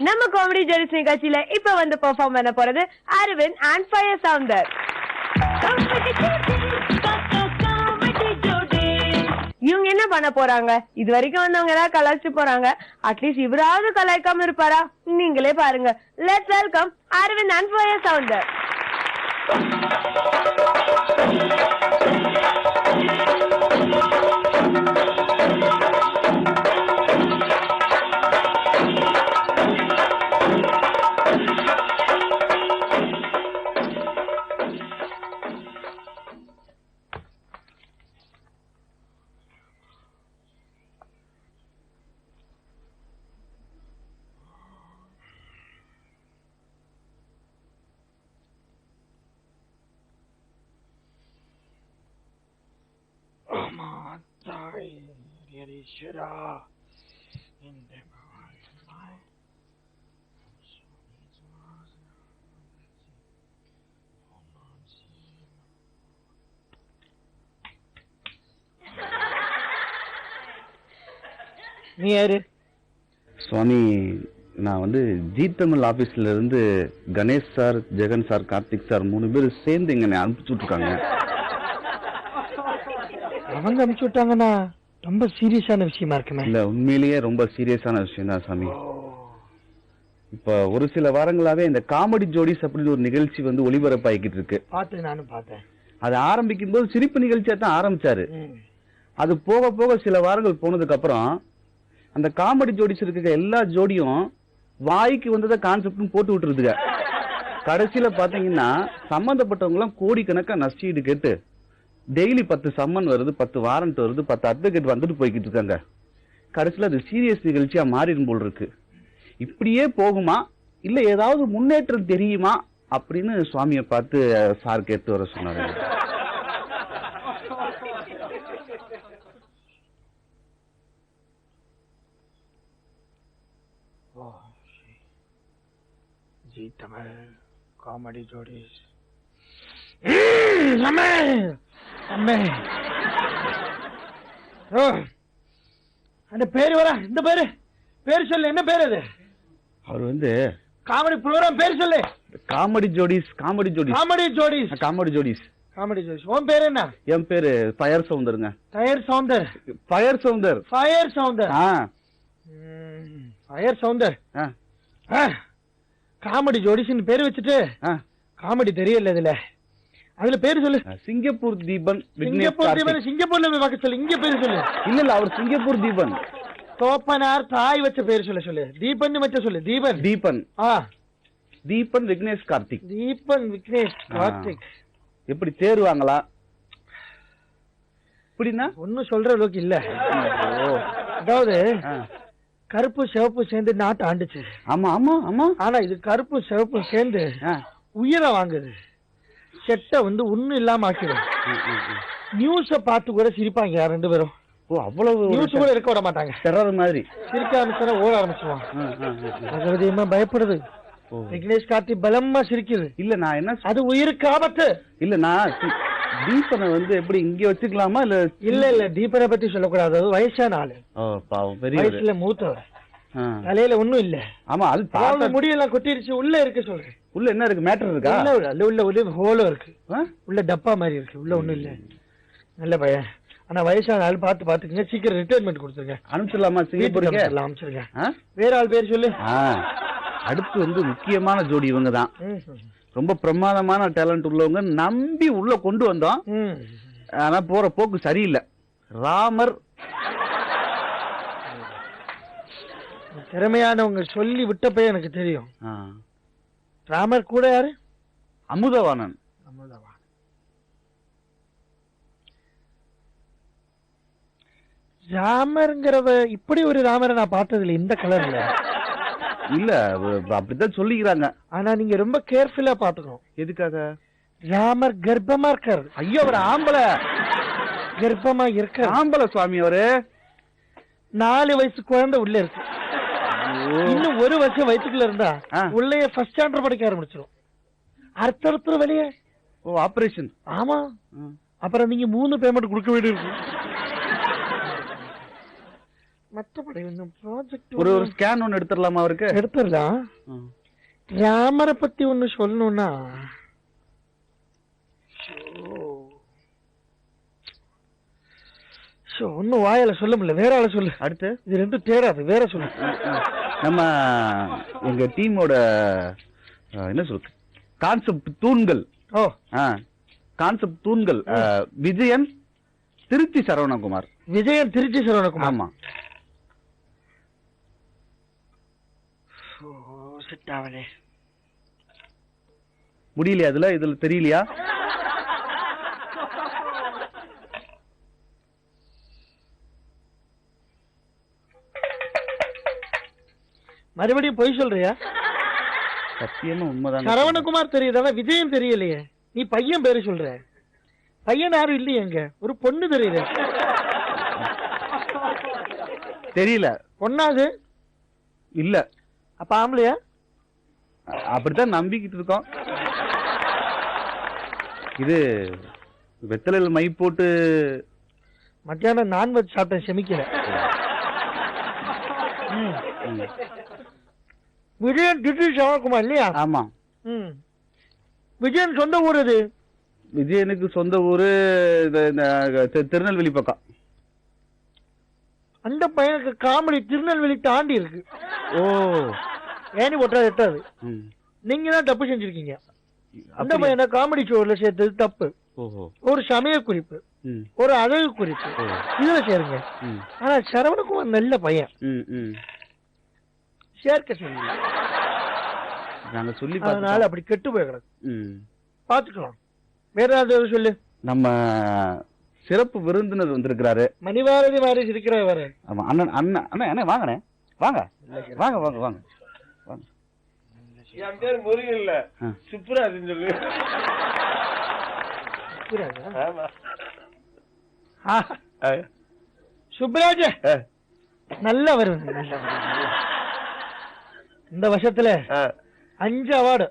நம்ம காமெடி ஜோடிஸ் நிகழ்ச்சியில இப்ப வந்து பெர்ஃபார்ம் பண்ண போறது அரவிந்த் அண்ட் ஃபயர் சவுண்டர். இவங்க என்ன பண்ண போறாங்க? இது வரைக்கும் வந்தவங்க ஏதாவது கலாய்ச்சி போறாங்க. அட்லீஸ்ட் இவராவது கலாய்க்காம இருப்பாரா? நீங்களே பாருங்க. Let's welcome Aravind and fire Soundar. நீ யாரு? சுவாமி, நான் வந்து ஜி தமிழ் ஆபீஸ்ல இருந்து Ganesh sir, Jagan sir, Karthik sir 3 பேர் சேர்ந்து இங்க அனுப்பிச்சு விட்டுருக்காங்க. அவங்க அனுப்பிச்சு விட்டாங்கன்னா ரொம்ப சீரியஸான விஷயமா இருக்குமே. இல்ல, உண்மையிலேயே ரொம்ப சீரியஸான விஷயம் தான் சாமி. இப்ப ஒரு சில வாரங்களாவே இந்த காமெடி ஜோடிஸ் அப்படின்னு ஒரு நிகழ்ச்சி வந்து ஒளிபரப்பாகிக்கிட்டு இருக்கு. நானும் பார்த்தேன். அது ஆரம்பிக்கும் போது சிரிப்பு நிகழ்ச்சியா தான் ஆரம்பிச்சாரு. அது போக போக சில வாரங்கள் போனதுக்கு அப்புறம் அந்த காமெடி ஜோடிஸ் இருக்க எல்லா ஜோடியும் வாய்க்கு வந்ததை கான்செப்ட்னு போட்டு விட்டுருதுங்க. கடைசியில பாத்தீங்கன்னா சம்பந்தப்பட்டவங்க எல்லாம் கோடிக்கணக்கா நஷ்டீடு கேட்டு டெய்லி 10 சம்மன் வருது, 10 வாரண்ட் வருது, 10 அட்வொகேட் வந்துட்டு போய்கிட்டு இருக்காங்க. கடைசியில அது சீரியஸ் நிகழ்ச்சியா மாறிடும் போல் இருக்கு. இப்படியே போகுமா இல்ல ஏதாவது முன்னேற்றம் தெரியுமா அப்படின்னு சுவாமியை பார்த்து சார் கேட்டு வர சொன்னாரு. Zee Tamil comedy Jodis. அந்த பேரு வர, இந்த பேரு சொல்லு. என்ன பேரு அது? அவர் வந்து காமெடி ப்ரோகிராம் பேர் சொல்லு. Comedy Jodis. Comedy Jodis. Comedy Jodis. Comedy Jodis. Comedy Jodis. உன் பேர் என்ன? என் பேரு ஃபயர் சவுந்தருங்க. Fire Soundar. Fire Soundar. Fire Soundar. Fire Soundar. Comedy ஜோடிஸ்னு பேர் வச்சுட்டு காமெடி தெரியல இதுல. அதுல பேரு சொல்லு. சிங்கப்பூர் தீபன். சிங்கப்பூர் தீபன். சிங்கப்பூர்ல போய் பார்க்க சொல்லு. இங்க பேரு சொல்லு. இல்ல அவர் சிங்கப்பூர் தீபன். தோப்பனார் தாய் வச்ச பேரு சொல்லு. தீபன் வச்ச சொல்லு. தீபன். தீபன். தீபன் விக்னேஷ் கார்த்திக். தீபன் விக்னேஷ் கார்த்திக். எப்படி தேர்வாங்களா? இப்படின்னா ஒன்னும் சொல்ற அளவுக்கு இல்ல. அதாவது கருப்பு சிவப்பு சேர்ந்து நாட்டு ஆண்டுச்சு. ஆமா ஆமா ஆமா. ஆனா இது கருப்பு சிவப்பு சேர்ந்து உயிரை வாங்குது. செட்ட வந்து ஒண்ணும் இல்லாம ஆக்கிடும். நியூஸ பார்த்து கூட சிரிப்பாங்க யார் 2 பேரும். அவ்வளவு நியூஸ் கூட இருக்க விட மாட்டாங்க. டெரர் மாதிரி சிரிக்க ஆரம்பிச்சா ஓட ஆரம்பிச்சுவான். பயப்படுது. விக்னேஷ் கார்த்திக் பலமா சிரிக்குது. இல்ல நான் என்ன, அது உயிருக்கு ஆபத்து. இல்ல நான் தீபனை வந்து எப்படி இங்க வச்சுக்கலாமா? இல்ல இல்ல இல்ல தீபனை பத்தி சொல்லக்கூடாது. அது வயசான ஆளு. வயசுல மூத்தவர். தலையில ஒண்ணும் இல்ல. ஆமா, அது முடியெல்லாம் கொட்டிருச்சு. உள்ள இருக்கு சொல்றேன். உள்ள என்ன இருக்கு? மேட்டர் இருக்கா? உள்ள ஹோலோ இருக்கு. உள்ள டப்பா மாதிரி இருக்கு. உள்ள ஒண்ணும் இல்ல. நல்ல பையன். ஆனா வயசான ஆள் பார்த்து பாத்துக்கங்க. சீக்கிரம் ரிட்டைர்மெண்ட் கொடுத்துருங்க. அனுப்பிச்சிடலாமா? சிங்கப்பூருக்கு அனுப்பிச்சிருங்க. வேற ஆள் பேர் சொல்லு. அடுத்து வந்து முக்கியமான ஜோடி இவங்க தான். ரொம்ப பிரமாதமான டேலண்ட் உள்ளவங்க. நம்பி உள்ள கொண்டு வந்தோம். ஆனா போற போக்கு சரியில்லை. ராமர். திறமையானவங்க சொல்லி விட்டப்ப எனக்கு தெரியும். ராமர் கூட யாரு? அமுதவாணன். ராமர்ங்கிறவ இப்படி ஒரு ராமரை நான் பார்த்தது இல்லை. இந்த கலர்ல இல்ல, அப்படித்தான் சொல்லிக்கிறாங்க. ஆனா நீங்க ரொம்ப கேர்ஃபுல்லா பாத்துக்கணும். எதுக்காக? ராமர் கர்ப்பமா இருக்காரு. ஐயோ, அவர் ஆம்பளை. கர்ப்பமா இருக்க ஆம்பளை சுவாமி. அவரு 4 வயசு குழந்தை உள்ள இருக்கு. இன்னும் 1 வருஷம் வயிற்றுக்குள்ள இருந்தா உள்ளே ஃபர்ஸ்ட் ஸ்டாண்டர்ட் படிக்க ஆரம்பிச்சிடும். அடுத்த வெளியே. ஆபரேஷன். ஆமா. அப்புறம் நீங்க 3 பேமெண்ட் கொடுக்க வேண்டியிருக்கு. மற்றபடி இன்னும் ப்ராஜெக்ட் ஒரு ஸ்கேன் ஒன்னு எடுத்துடலாமா அவருக்கு? எடுத்துடலாம். ராமரை பத்தி ஒண்ணு சொல்லணும்னா ஒன்னும் வாயால சொல்ல முடியல, வேற ஆள சொல்லு. அடுத்து இது ரெண்டும் தேராது, வேற சொல்லு. நம்ம எங்க டீமோட என்ன சொல்றது, கான்செப்ட் தூண்கள். ஓ கான்செப்ட் தூண்கள். விஜயன் திருச்சி சரவணகுமார். விஜயன் திருச்சி சரவணகுமார். ஆமா. செட் ஆவலே. முடியலையா? இதுல தெரியலையா? மறுபடியும் பொய் சொல்றியா? சத்தியமா உண்மைதான். சரவணகுமார் தெரியுதா, விஜயம் தெரியலையே. நீ பையன் பேரு சொல்ற. பையன் யாரும் இல்லையே, எங்க ஒரு பொண்ணு தெரியுது. தெரியல. பொண்ணாது இல்ல. அப்ப ஆம்பளையா? அப்படித்தான் நம்பிக்கிட்டு இருக்கோம். இது வெத்தலையில் மை போட்டு மத்தியானம் நான்வெஜ் சாப்பிட்டேன், செமிக்கல. விஜயன் திருச்சி சரவணகுமார் இல்லையா? ஆமா. விஜயன் சொந்த ஊர் இது? விஜயனுக்கு சொந்த ஊரு திருநெல்வேலி பக்கம். அந்த பையனுக்கு காமெடி திருநெல்வேலி தாண்டி இருக்கு. ஓ, ஏனி ஒட்டா எட்டாது. நீங்க தான் தப்பு செஞ்சிருக்கீங்க. அந்த பையனை காமெடி ஷோல சேர்த்தது தப்பு. ஒரு சமய குறிப்பு, ஒரு அழகு குறிப்பு, இதுல சேருங்க. ஆனா சரவணகுமார் நல்ல பையன், சேர்க்க சொல்லி நாங்க சொல்லி அதனால அப்படி கெட்டு போய் கிடக்கு. பாத்துக்கலாம். வேற ஏதாவது சொல்லு. நம்ம சிறப்பு விருந்தினர் வந்திருக்கிறாரு. மணிபாரதி மாதிரி இருக்கிறவர். ஆமா. அண்ணன் அண்ணன் அண்ணன் என்ன வாங்கண்ணே, வாங்க வாங்க வாங்க வாங்க வாங்க. என் பேர் முருகன் இல்ல, சுப்புராஜன் சொல்லு. சுப்ராஜ் நல்ல வருது. இந்த வருஷத்துல 5 அவார்டு,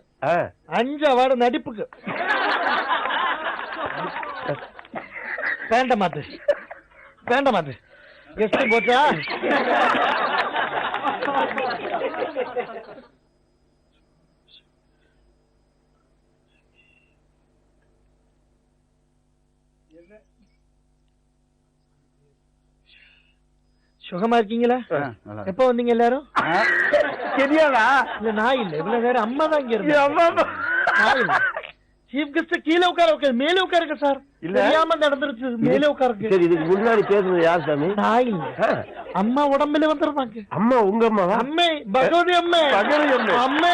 5 அவார்டு நடிப்புக்கு. பேண்ட மாத்து, பேண்ட மாத்து. கெஸ்ட் போச்சா? சுகமா இருக்கீங்களா? எப்ப வந்தீங்க எல்லாரும்? சரியாடா? இல்ல நான் இல்ல, இவ்வளவு நேரம் அம்மா தான் இங்க இருந்தாங்க. சீஃப் கெஸ்ட் கீழே உட்கார, மேலே உட்காருங்க சார். தெரியாம நடந்துருச்சு, மேலே உட்காருங்க. சரி, இதுக்கு முன்னாடி பேசுறது யார் சாமி? நான் இல்ல, அம்மா உடம்புல வந்துருந்தாங்க. அம்மா உங்க அம்மாவா? அம்மே, பகவதி அம்மே. பகவதி அம்மே. அம்மே